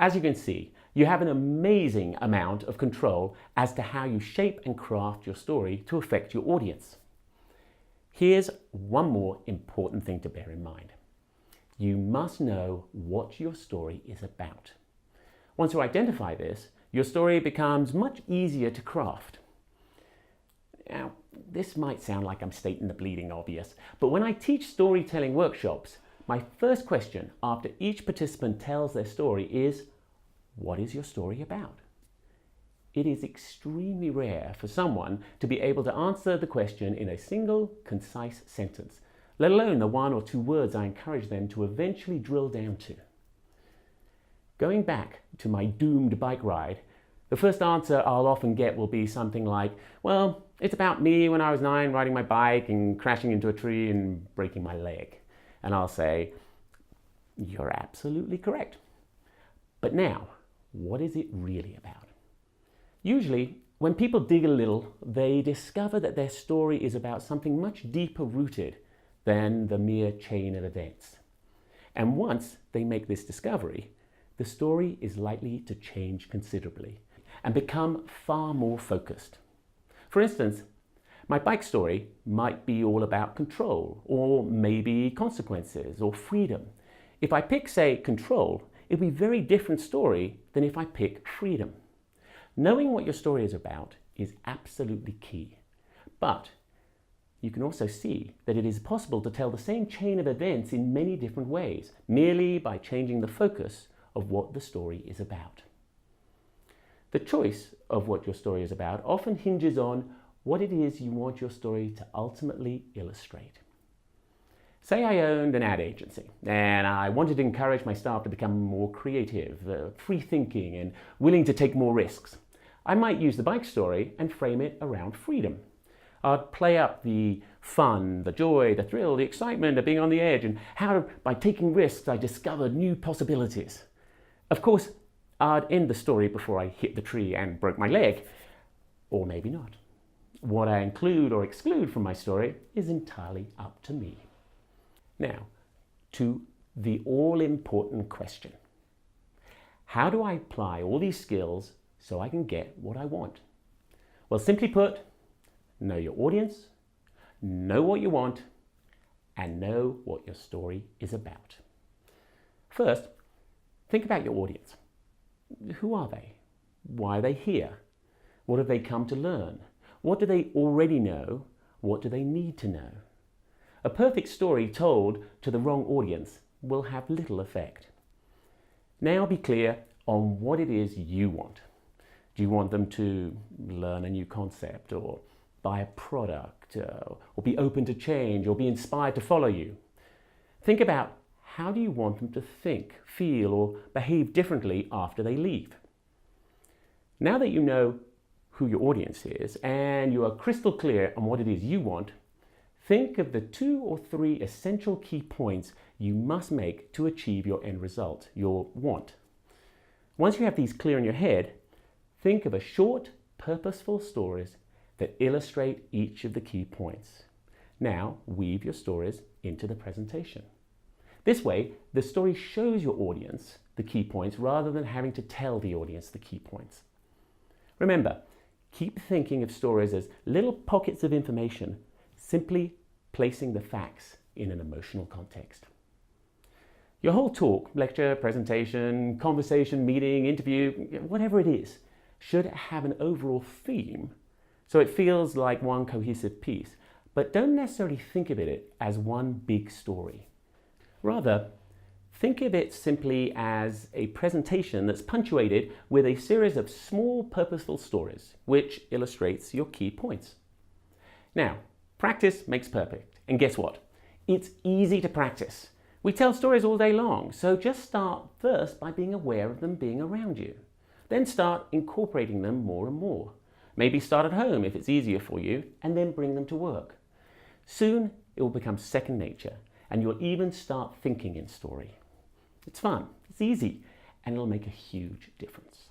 As you can see, you have an amazing amount of control as to how you shape and craft your story to affect your audience. Here's one more important thing to bear in mind. You must know what your story is about. Once you identify this, your story becomes much easier to craft. Now, this might sound like I'm stating the bleeding obvious, but when I teach storytelling workshops, my first question after each participant tells their story is, what is your story about? It is extremely rare for someone to be able to answer the question in a single, concise sentence, let alone the 1 or 2 words I encourage them to eventually drill down to. Going back to my doomed bike ride, the first answer I'll often get will be something like, well, it's about me when I was 9 riding my bike and crashing into a tree and breaking my leg. And I'll say, you're absolutely correct. But now, what is it really about? Usually, when people dig a little, they discover that their story is about something much deeper rooted than the mere chain of events. And once they make this discovery, the story is likely to change considerably and become far more focused. For instance, my bike story might be all about control, or maybe consequences, or freedom. If I pick, say, control, it'll be a very different story than if I pick freedom. Knowing what your story is about is absolutely key. But you can also see that it is possible to tell the same chain of events in many different ways, merely by changing the focus of what the story is about. The choice of what your story is about often hinges on what it is you want your story to ultimately illustrate. Say I owned an ad agency and I wanted to encourage my staff to become more creative, free-thinking and willing to take more risks. I might use the bike story and frame it around freedom. I'd play up the fun, the joy, the thrill, the excitement of being on the edge and how by taking risks I discovered new possibilities. Of course, I'd end the story before I hit the tree and broke my leg, or maybe not. What I include or exclude from my story is entirely up to me. Now, to the all-important question. How do I apply all these skills so I can get what I want? Well, simply put, know your audience, know what you want, and know what your story is about. First, think about your audience. Who are they? Why are they here? What have they come to learn? What do they already know? What do they need to know? A perfect story told to the wrong audience will have little effect. Now be clear on what it is you want. Do you want them to learn a new concept, or buy a product, or be open to change, or be inspired to follow you? Think about, how do you want them to think, feel, or behave differently after they leave? Now that you know who your audience is and you are crystal clear on what it is you want, think of the 2 or 3 essential key points you must make to achieve your end result, your want. Once you have these clear in your head, think of a short, purposeful stories that illustrate each of the key points. Now weave your stories into the presentation. This way, the story shows your audience the key points rather than having to tell the audience the key points. Remember, keep thinking of stories as little pockets of information, simply placing the facts in an emotional context. Your whole talk, lecture, presentation, conversation, meeting, interview, whatever it is, should have an overall theme so it feels like one cohesive piece, but don't necessarily think of it as one big story. Rather, think of it simply as a presentation that's punctuated with a series of small purposeful stories, which illustrates your key points. Now, practice makes perfect. And guess what? It's easy to practice. We tell stories all day long, so just start first by being aware of them being around you. Then start incorporating them more and more. Maybe start at home if it's easier for you, and then bring them to work. Soon, it will become second nature, and you'll even start thinking in story. It's fun, it's easy, and it'll make a huge difference.